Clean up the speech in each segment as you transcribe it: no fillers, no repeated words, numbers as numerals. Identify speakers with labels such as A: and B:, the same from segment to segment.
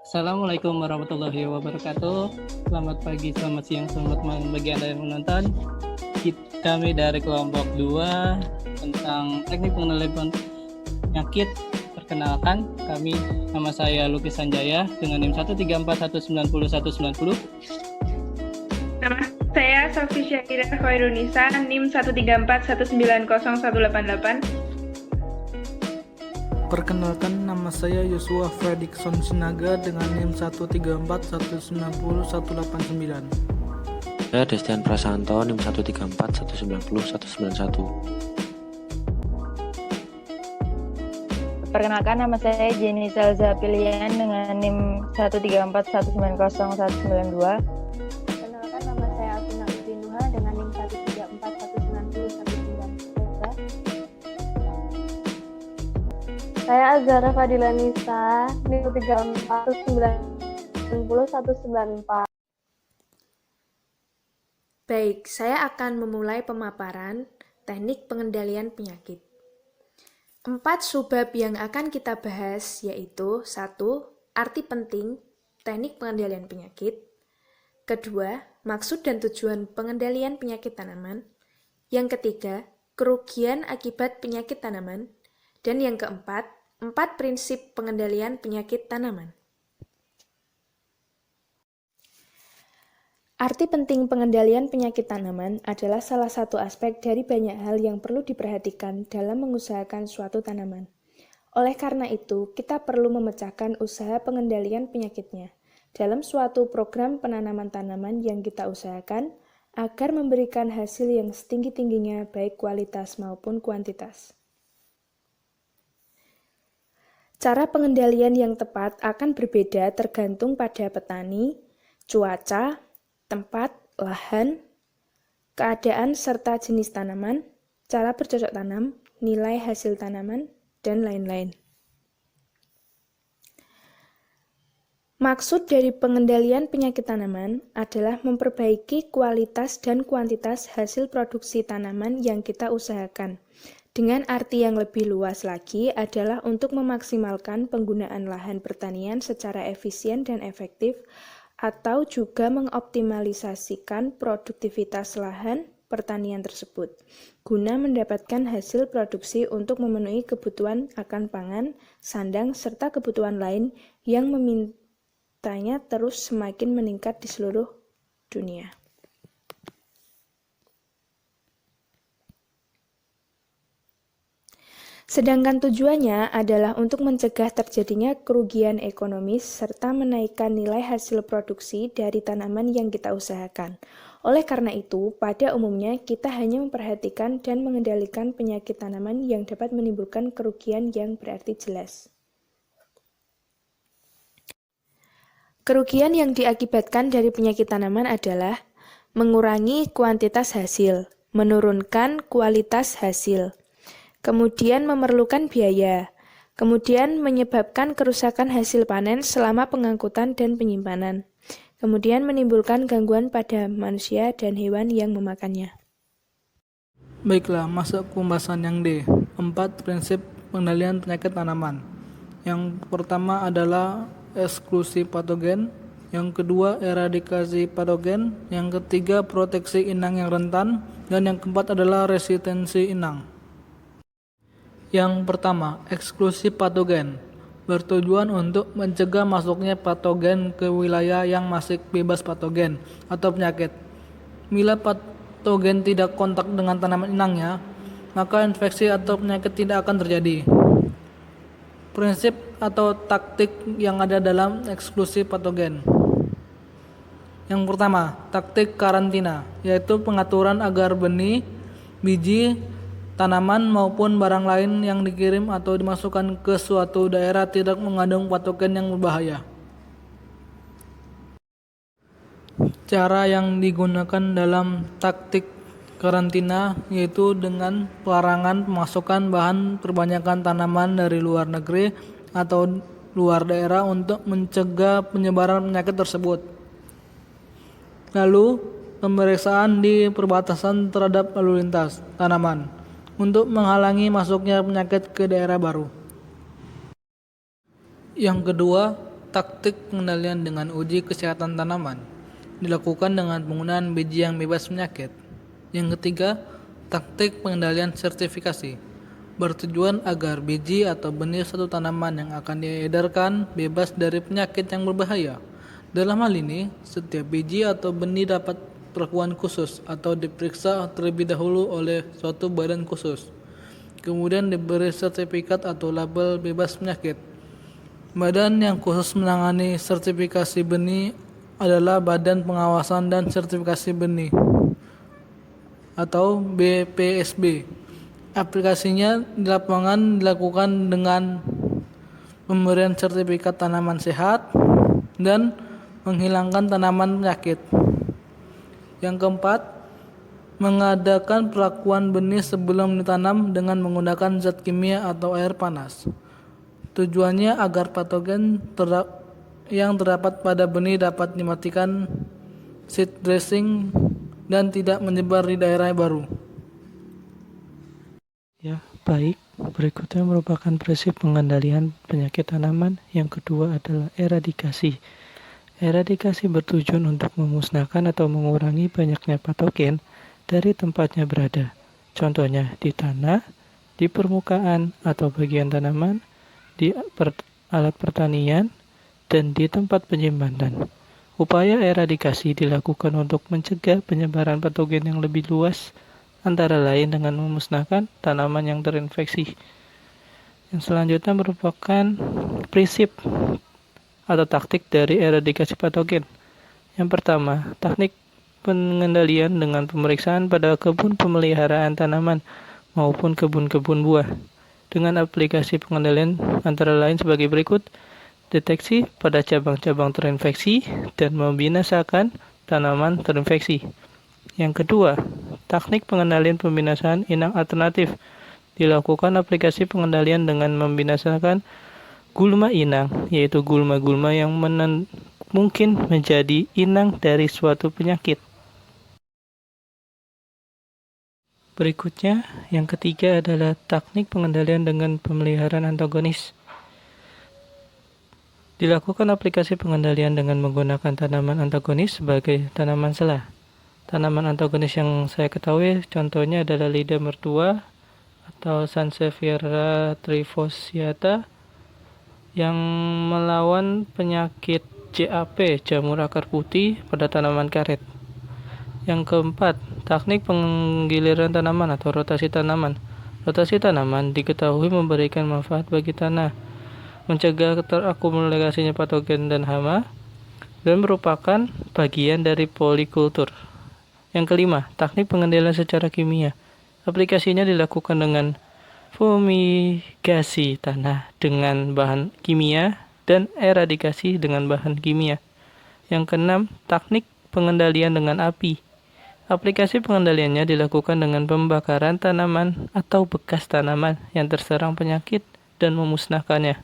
A: Assalamualaikum warahmatullahi wabarakatuh. Selamat pagi, selamat siang, selamat malam bagi Anda yang menonton. Kami dari kelompok 2 tentang teknik pengendalian penyakit. Perkenalkan, nama saya Lukis Sanjaya dengan NIM 134190190.
B: Nama saya Sofi Syahira Khairunisa, NIM 134190188.
C: Perkenalkan, nama saya Yosua Fredikson Sinaga dengan NIM 134190189.
D: Saya Destian Prasanto, NIM 134190191.
E: Perkenalkan, nama saya Jenny Salza Pilihan dengan NIM 134190192.
F: Perkenalkan, nama saya Alvina Uzinuha dengan NIM 134190193. Saya Azhara Fadila Nisa, NIM 134190194.
G: Baik, saya akan memulai pemaparan teknik pengendalian penyakit. 4 subbab yang akan kita bahas yaitu 1. Arti penting teknik pengendalian penyakit. 2. Maksud dan tujuan pengendalian penyakit tanaman. Yang ketiga, kerugian akibat penyakit tanaman. Dan yang keempat, 4 prinsip pengendalian penyakit tanaman. Arti penting pengendalian penyakit tanaman adalah salah satu aspek dari banyak hal yang perlu diperhatikan dalam mengusahakan suatu tanaman. Oleh karena itu, kita perlu memecahkan usaha pengendalian penyakitnya dalam suatu program penanaman tanaman yang kita usahakan agar memberikan hasil yang setinggi-tingginya baik kualitas maupun kuantitas. Cara pengendalian yang tepat akan berbeda tergantung pada petani, cuaca, tempat, lahan, keadaan serta jenis tanaman, cara bercocok tanam, nilai hasil tanaman, dan lain-lain. Maksud dari pengendalian penyakit tanaman adalah memperbaiki kualitas dan kuantitas hasil produksi tanaman yang kita usahakan. Dengan arti yang lebih luas lagi adalah untuk memaksimalkan penggunaan lahan pertanian secara efisien dan efektif, atau juga mengoptimalisasikan produktivitas lahan pertanian tersebut, guna mendapatkan hasil produksi untuk memenuhi kebutuhan akan pangan, sandang, serta kebutuhan lain yang memintanya terus semakin meningkat di seluruh dunia. Sedangkan tujuannya adalah untuk mencegah terjadinya kerugian ekonomis serta menaikkan nilai hasil produksi dari tanaman yang kita usahakan. Oleh karena itu, pada umumnya kita hanya memperhatikan dan mengendalikan penyakit tanaman yang dapat menimbulkan kerugian yang berarti jelas. Kerugian yang diakibatkan dari penyakit tanaman adalah mengurangi kuantitas hasil, menurunkan kualitas hasil, kemudian memerlukan biaya, kemudian menyebabkan kerusakan hasil panen selama pengangkutan dan penyimpanan, kemudian menimbulkan gangguan pada manusia dan hewan yang memakannya.
C: Baiklah, masuk ke pembahasan yang D. 4 prinsip pengendalian penyakit tanaman. Yang pertama adalah eksklusi patogen, yang kedua eradikasi patogen, yang ketiga proteksi inang yang rentan, dan yang keempat adalah resistensi inang. Yang pertama, eksklusi patogen, bertujuan untuk mencegah masuknya patogen ke wilayah yang masih bebas patogen atau penyakit. Bila patogen tidak kontak dengan tanaman inangnya, maka infeksi atau penyakit tidak akan terjadi. Prinsip atau taktik yang ada dalam eksklusi patogen. Yang pertama, taktik karantina, yaitu pengaturan agar benih, biji, tanaman maupun barang lain yang dikirim atau dimasukkan ke suatu daerah tidak mengandung patogen yang berbahaya. Cara yang digunakan dalam taktik karantina yaitu dengan pelarangan pemasukan bahan perbanyakan tanaman dari luar negeri atau luar daerah untuk mencegah penyebaran penyakit tersebut. Lalu, pemeriksaan di perbatasan terhadap lalu lintas tanaman untuk menghalangi masuknya penyakit ke daerah baru. Yang kedua, taktik pengendalian dengan uji kesehatan tanaman dilakukan dengan penggunaan biji yang bebas penyakit. Yang ketiga, taktik pengendalian sertifikasi bertujuan agar biji atau benih satu tanaman yang akan diedarkan bebas dari penyakit yang berbahaya. Dalam hal ini, setiap biji atau benih dapat perlakuan khusus atau diperiksa terlebih dahulu oleh suatu badan khusus. Kemudian diberi sertifikat atau label bebas penyakit. Badan yang khusus menangani sertifikasi benih adalah Badan Pengawasan dan Sertifikasi Benih atau BPSB. Aplikasinya di lapangan dilakukan dengan pemberian sertifikat tanaman sehat dan menghilangkan tanaman penyakit. Yang keempat, mengadakan perlakuan benih sebelum ditanam dengan menggunakan zat kimia atau air panas. Tujuannya agar patogen yang terdapat pada benih dapat dimatikan seed dressing dan tidak menyebar di daerah baru.
H: Ya, baik. Berikutnya merupakan prinsip pengendalian penyakit tanaman. Yang kedua adalah eradikasi. Eradikasi bertujuan untuk memusnahkan atau mengurangi banyaknya patogen dari tempatnya berada. Contohnya di tanah, di permukaan atau bagian tanaman, di alat pertanian, dan di tempat penyimpanan. Upaya eradikasi dilakukan untuk mencegah penyebaran patogen yang lebih luas, antara lain dengan memusnahkan tanaman yang terinfeksi. Yang selanjutnya merupakan prinsip atau taktik dari eradikasi patogen. Yang pertama, teknik pengendalian dengan pemeriksaan pada kebun pemeliharaan tanaman maupun kebun-kebun buah. Dengan aplikasi pengendalian antara lain sebagai berikut: deteksi pada cabang-cabang terinfeksi dan membinasakan tanaman terinfeksi. Yang kedua, teknik pengendalian pembinasaan inang alternatif. Dilakukan aplikasi pengendalian dengan membinasakan gulma inang, yaitu gulma-gulma yang mungkin menjadi inang dari suatu penyakit. Berikutnya, yang ketiga adalah teknik pengendalian dengan pemeliharaan antagonis. Dilakukan aplikasi pengendalian dengan menggunakan tanaman antagonis sebagai tanaman selah. Tanaman antagonis yang saya ketahui contohnya adalah lidah mertua atau Sansevieria trifoliata yang melawan penyakit JAP, jamur akar putih, pada tanaman karet. Yang keempat, teknik penggiliran tanaman atau rotasi tanaman. Rotasi tanaman diketahui memberikan manfaat bagi tanah, mencegah terakumulasinya patogen dan hama, dan merupakan bagian dari polikultur. Yang kelima, teknik pengendalian secara kimia. Aplikasinya dilakukan dengan fumigasi tanah dengan bahan kimia dan eradikasi dengan bahan kimia. Yang keenam, teknik pengendalian dengan api. Aplikasi pengendaliannya dilakukan dengan pembakaran tanaman atau bekas tanaman yang terserang penyakit dan memusnahkannya.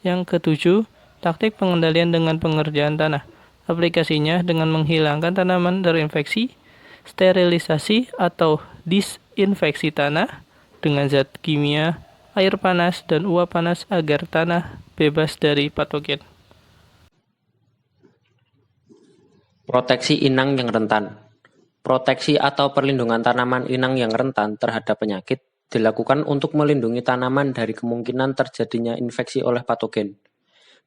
H: Yang ketujuh, taktik pengendalian dengan pengerjaan tanah. Aplikasinya dengan menghilangkan tanaman terinfeksi, sterilisasi atau disinfeksi tanah dengan zat kimia, air panas, dan uap panas agar tanah bebas dari patogen.
D: Proteksi inang yang rentan. Proteksi atau perlindungan tanaman inang yang rentan terhadap penyakit dilakukan untuk melindungi tanaman dari kemungkinan terjadinya infeksi oleh patogen.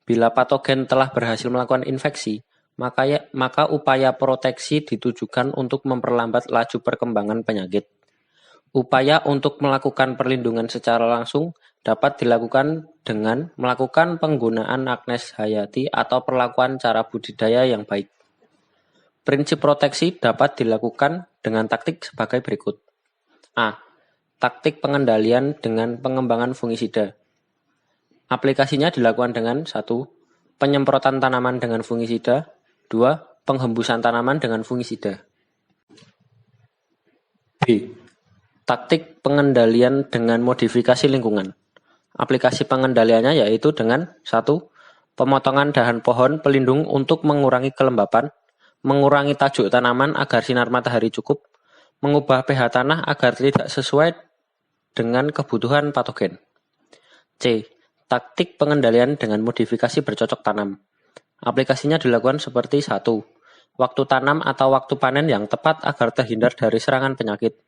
D: Bila patogen telah berhasil melakukan infeksi, maka upaya proteksi ditujukan untuk memperlambat laju perkembangan penyakit. Upaya untuk melakukan perlindungan secara langsung dapat dilakukan dengan melakukan penggunaan Agnes Hayati atau perlakuan cara budidaya yang baik. Prinsip proteksi dapat dilakukan dengan taktik sebagai berikut. A. Taktik pengendalian dengan pengembangan fungisida. Aplikasinya dilakukan dengan 1. Penyemprotan tanaman dengan fungisida. 2. Penghembusan tanaman dengan fungisida. B. Taktik pengendalian dengan modifikasi lingkungan. Aplikasi pengendaliannya yaitu dengan 1. Pemotongan dahan pohon pelindung untuk mengurangi kelembapan, mengurangi tajuk tanaman agar sinar matahari cukup, mengubah pH tanah agar tidak sesuai dengan kebutuhan patogen. C. Taktik pengendalian dengan modifikasi bercocok tanam. Aplikasinya dilakukan seperti 1. Waktu tanam atau waktu panen yang tepat agar terhindar dari serangan penyakit.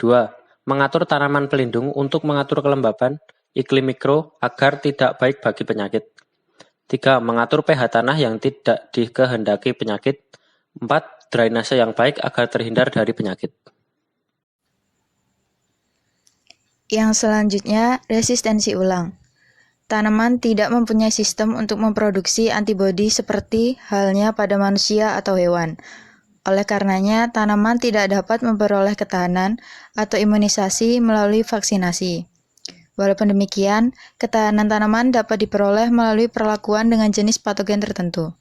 D: 2. Mengatur tanaman pelindung untuk mengatur kelembaban, iklim mikro agar tidak baik bagi penyakit. 3. Mengatur pH tanah yang tidak dikehendaki penyakit. 4. Drainase yang baik agar terhindar dari penyakit.
E: Yang selanjutnya, resistensi ulang. Tanaman tidak mempunyai sistem untuk memproduksi antibodi seperti halnya pada manusia atau hewan. Oleh karenanya, tanaman tidak dapat memperoleh ketahanan atau imunisasi melalui vaksinasi. Walaupun demikian, ketahanan tanaman dapat diperoleh melalui perlakuan dengan jenis patogen tertentu.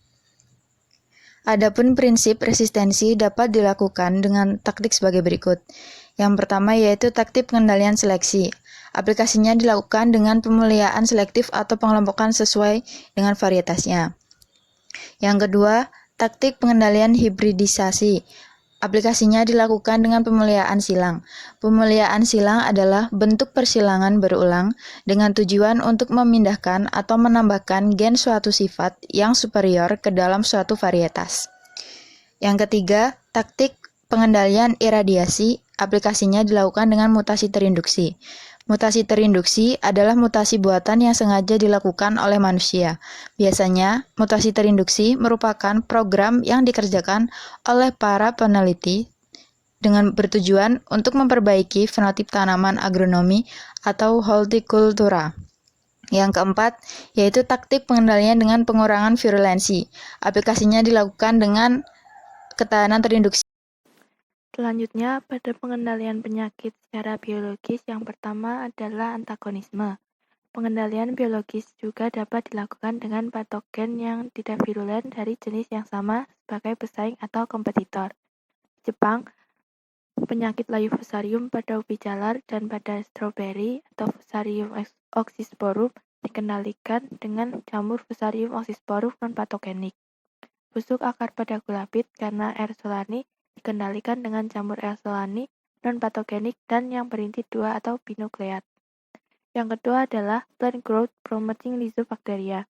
E: Adapun prinsip resistensi dapat dilakukan dengan taktik sebagai berikut. Yang pertama yaitu taktik pengendalian seleksi. Aplikasinya dilakukan dengan pemuliaan selektif atau pengelompokan sesuai dengan varietasnya. Yang kedua, taktik pengendalian hibridisasi. Aplikasinya dilakukan dengan pemuliaan silang. Pemuliaan silang adalah bentuk persilangan berulang dengan tujuan untuk memindahkan atau menambahkan gen suatu sifat yang superior ke dalam suatu varietas. Yang ketiga, taktik pengendalian iradiasi. Aplikasinya dilakukan dengan mutasi terinduksi. Mutasi terinduksi adalah mutasi buatan yang sengaja dilakukan oleh manusia. Biasanya, mutasi terinduksi merupakan program yang dikerjakan oleh para peneliti dengan bertujuan untuk memperbaiki fenotip tanaman agronomi atau hortikultura. Yang keempat, yaitu taktik pengendalian dengan pengurangan virulensi. Aplikasinya dilakukan dengan ketahanan terinduksi.
I: Selanjutnya, pada pengendalian penyakit secara biologis yang pertama adalah antagonisme. Pengendalian biologis juga dapat dilakukan dengan patogen yang tidak virulen dari jenis yang sama sebagai pesaing atau kompetitor. Di Jepang, penyakit layu fusarium pada ubi jalar dan pada stroberi atau Fusarium oxysporum dikendalikan dengan jamur Fusarium oxysporum non-patogenik. Busuk akar pada gulabit karena R. solani dikendalikan dengan jamur R. solani non-patogenik dan yang berinti 2 atau binukleat. Yang kedua adalah plant growth promoting rhizobacteria.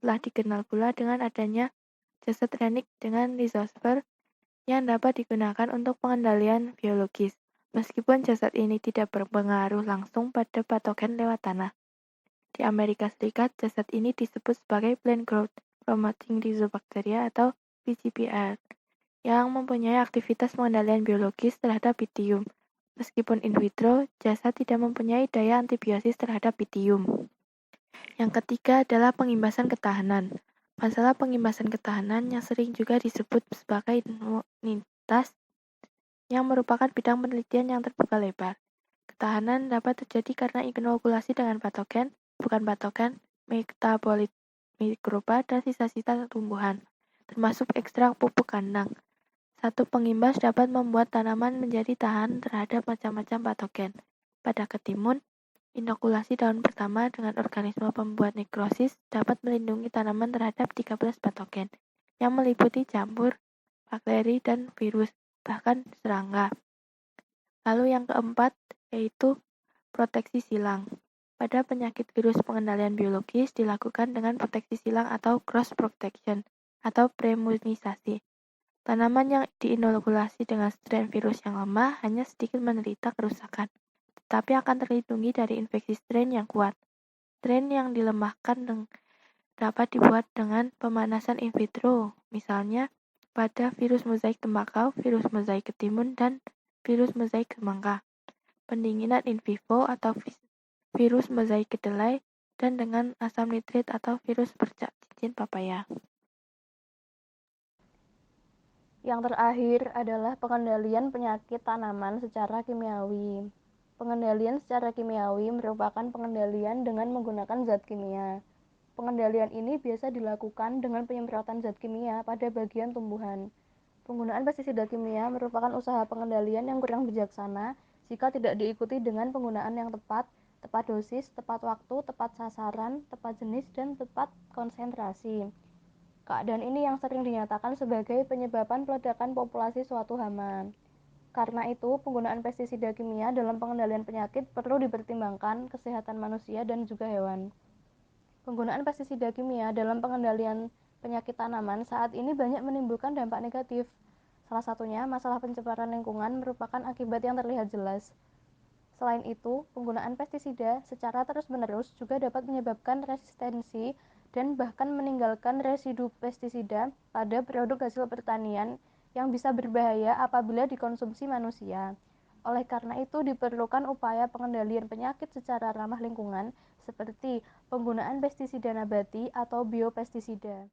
I: Telah dikenal pula dengan adanya jasad renik dengan rhizosfer yang dapat digunakan untuk pengendalian biologis, meskipun jasad ini tidak berpengaruh langsung pada patogen lewat tanah. Di Amerika Serikat, jasad ini disebut sebagai plant growth promoting rhizobacteria atau PGPR, yang mempunyai aktivitas pengendalian biologis terhadap Pythium. Meskipun in vitro, jasad tidak mempunyai daya antibiosis terhadap Pythium. Yang ketiga adalah pengimbasan ketahanan. Masalah pengimbasan ketahanan yang sering juga disebut sebagai imunitas yang merupakan bidang penelitian yang terbuka lebar. Ketahanan dapat terjadi karena inokulasi dengan patogen, bukan patogen, metabolit mikroba, dan sisa-sisa tumbuhan, termasuk ekstrak pupuk kandang. Satu pengimbas dapat membuat tanaman menjadi tahan terhadap macam-macam patogen. Pada ketimun, inokulasi daun pertama dengan organisme pembuat nekrosis dapat melindungi tanaman terhadap 13 patogen, yang meliputi jamur, bakteri, dan virus, bahkan serangga. Lalu yang keempat, yaitu proteksi silang. Pada penyakit virus pengendalian biologis dilakukan dengan proteksi silang atau cross protection, atau preimunisasi. Tanaman yang diinokulasi dengan strain virus yang lemah hanya sedikit menderita kerusakan, tetapi akan terlindungi dari infeksi strain yang kuat. Strain yang dilemahkan dapat dibuat dengan pemanasan in vitro, misalnya pada virus mozaik tembakau, virus mozaik ketimun, dan virus mozaik semangka. Pendinginan in vivo atau virus mozaik kedelai, dan dengan asam nitrit atau virus bercak cincin papaya.
F: Yang terakhir adalah pengendalian penyakit tanaman secara kimiawi. Pengendalian secara kimiawi merupakan pengendalian dengan menggunakan zat kimia. Pengendalian ini biasa dilakukan dengan penyemprotan zat kimia pada bagian tumbuhan. Penggunaan pestisida kimia merupakan usaha pengendalian yang kurang bijaksana jika tidak diikuti dengan penggunaan yang tepat dosis, tepat waktu, tepat sasaran, tepat jenis, dan tepat konsentrasi. Keadaan ini yang sering dinyatakan sebagai penyebab peledakan populasi suatu hama. Karena itu, penggunaan pestisida kimia dalam pengendalian penyakit perlu dipertimbangkan kesehatan manusia dan juga hewan. Penggunaan pestisida kimia dalam pengendalian penyakit tanaman saat ini banyak menimbulkan dampak negatif. Salah satunya, masalah pencemaran lingkungan merupakan akibat yang terlihat jelas. Selain itu, penggunaan pestisida secara terus-menerus juga dapat menyebabkan resistensi dan bahkan meninggalkan residu pestisida pada produk hasil pertanian yang bisa berbahaya apabila dikonsumsi manusia. Oleh karena itu, diperlukan upaya pengendalian penyakit secara ramah lingkungan seperti penggunaan pestisida nabati atau biopestisida.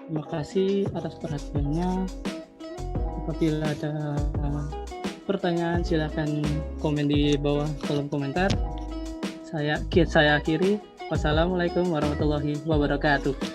A: Terima kasih atas perhatiannya. Apabila ada pertanyaan, silakan komen di bawah kolom komentar. Saya akhiri. Wassalamualaikum warahmatullahi wabarakatuh.